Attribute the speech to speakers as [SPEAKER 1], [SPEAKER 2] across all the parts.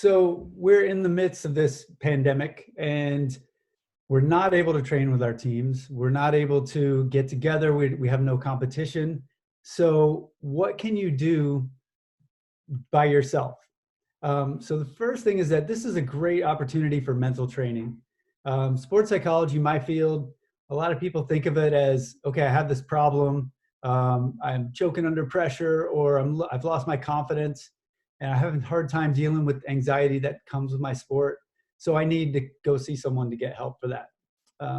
[SPEAKER 1] So we're in the midst of this pandemic and we're not able to train with our teams. We're not able to get together. We have no competition. So what can you do by yourself? So the first thing is that this is a great opportunity for mental training. Sports psychology, my field, a lot of people think of it as, okay, I have this problem. I'm choking under pressure, or I've lost my confidence and I have a hard time dealing with anxiety that comes with my sport. So I need to go see someone to get help for that,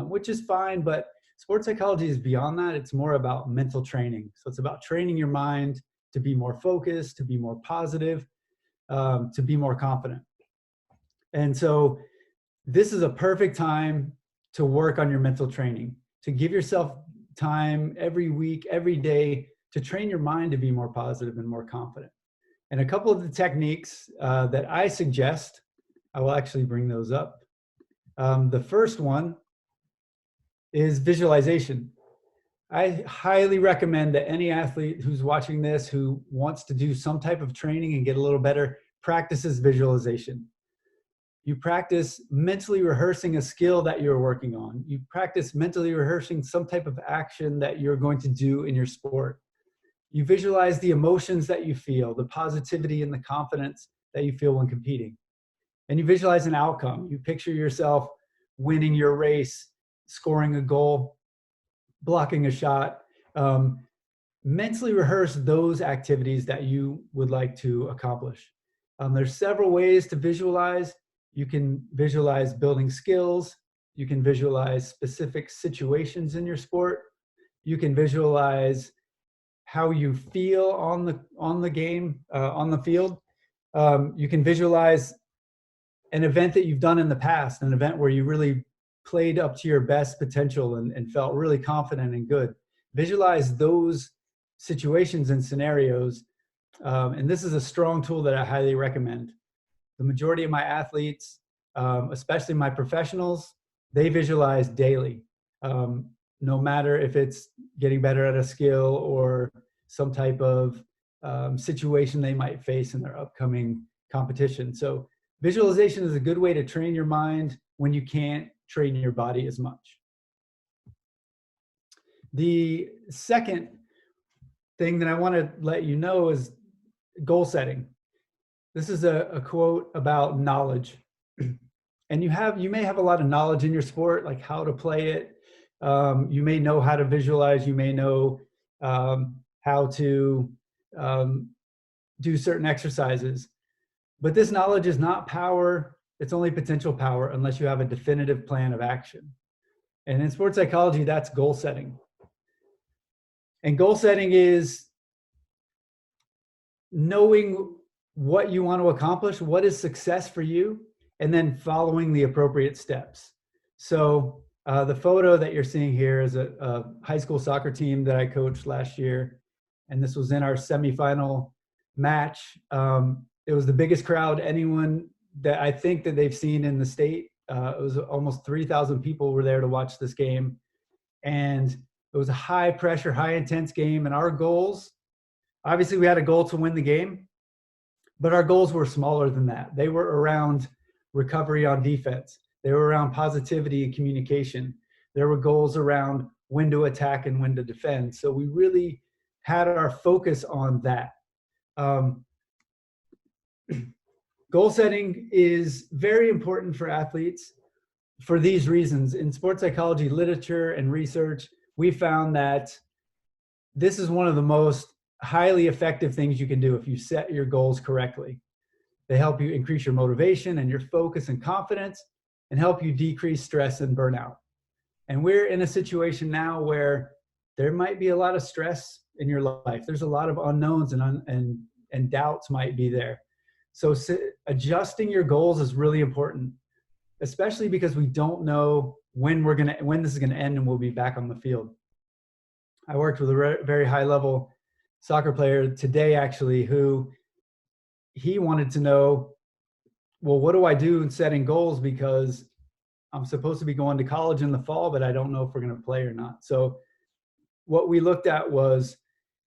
[SPEAKER 1] which is fine. But sports psychology is beyond that. It's more about mental training. So it's about training your mind to be more focused, to be more positive, to be more confident. And so this is a perfect time to work on your mental training, to give yourself time every week, every day, to train your mind to be more positive and more confident. And a couple of the techniques that I suggest, I will actually bring those up. The first one is visualization. I highly recommend that any athlete who's watching this, who wants to do some type of training and get a little better, practices visualization. You practice mentally rehearsing a skill that you're working on. You practice mentally rehearsing some type of action that you're going to do in your sport. You visualize the emotions that you feel, the positivity and the confidence that you feel when competing. And you visualize an outcome. You picture yourself winning your race, scoring a goal, blocking a shot. Mentally rehearse those activities that you would like to accomplish. There's several ways to visualize. You can visualize building skills. You can visualize specific situations in your sport. You can visualize how you feel on the game, on the field. You can visualize an event that you've done in the past, an event where you really played up to your best potential and felt really confident and good. Visualize those situations and scenarios. And this is a strong tool that I highly recommend. The majority of my athletes, especially my professionals, they visualize daily. No matter if it's getting better at a skill or some type of situation they might face in their upcoming competition. So visualization is a good way to train your mind when you can't train your body as much. The second thing that I want to let you know is goal setting. This is a quote about knowledge. And you may have a lot of knowledge in your sport, like how to play it. You may know how to visualize. You may know how to do certain exercises. But this knowledge is not power. It's only potential power unless you have a definitive plan of action. And in sports psychology, that's goal setting. And goal setting is knowing what you want to accomplish, what is success for you, and then following the appropriate steps. So the photo that you're seeing here is a high school soccer team that I coached last year. And this was in our semifinal match. It was the biggest crowd anyone that I think that they've seen in the state. It was almost 3,000 people were there to watch this game. And it was a high pressure, high intense game. And our goals, obviously we had a goal to win the game, but our goals were smaller than that. They were around recovery on defense. They were around positivity and communication. There were goals around when to attack and when to defend. So we really had our focus on that. Goal setting is very important for athletes for these reasons. In sports psychology literature and research, we found that this is one of the most highly effective things you can do if you set your goals correctly. They help you increase your motivation and your focus and confidence and help you decrease stress and burnout. And we're in a situation now where there might be a lot of stress in your life. There's a lot of unknowns and doubts might be there. So adjusting your goals is really important, especially because we don't know when this is gonna end and we'll be back on the field. I worked with a very high level soccer player today, actually, who he wanted to know, well, what do I do in setting goals? Because I'm supposed to be going to college in the fall, but I don't know if we're gonna play or not. So what we looked at was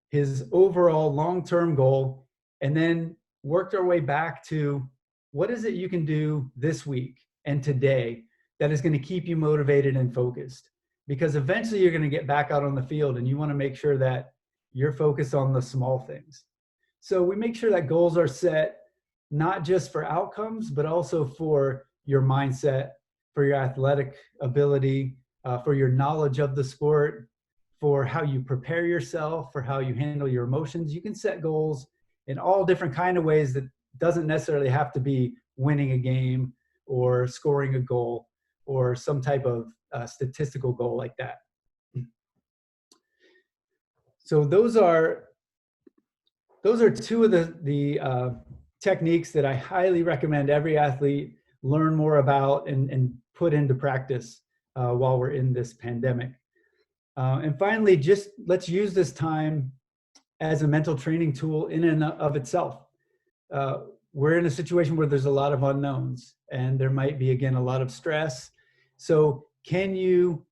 [SPEAKER 1] his overall long-term goal and then worked our way back to what is it you can do this week and today that is going to keep you motivated and focused? Because eventually you're going to get back out on the field, and you want to make sure that you're focused on the small things. So we make sure that goals are set not just for outcomes, but also for your mindset, for your athletic ability, for your knowledge of the sport, for how you prepare yourself, for how you handle your emotions. You can set goals in all different kind of ways that doesn't necessarily have to be winning a game or scoring a goal or some type of statistical goal like that. So those are two of the techniques that I highly recommend every athlete learn more about and put into practice while we're in this pandemic. And finally, just let's use this time as a mental training tool in and of itself. We're in a situation where there's a lot of unknowns, and there might be, again, a lot of stress. So can you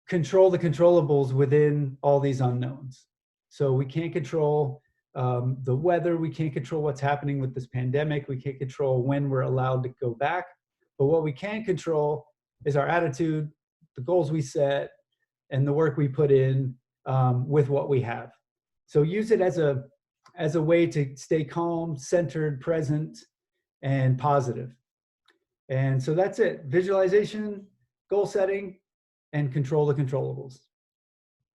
[SPEAKER 1] control the controllables within all these unknowns? So we can't control the weather. We can't control what's happening with this pandemic. We can't control when we're allowed to go back. But what we can control is our attitude, the goals we set, and the work we put in with what we have. So use it as a way to stay calm, centered, present, and positive. And so that's it. Visualization, goal setting, and control the controllables.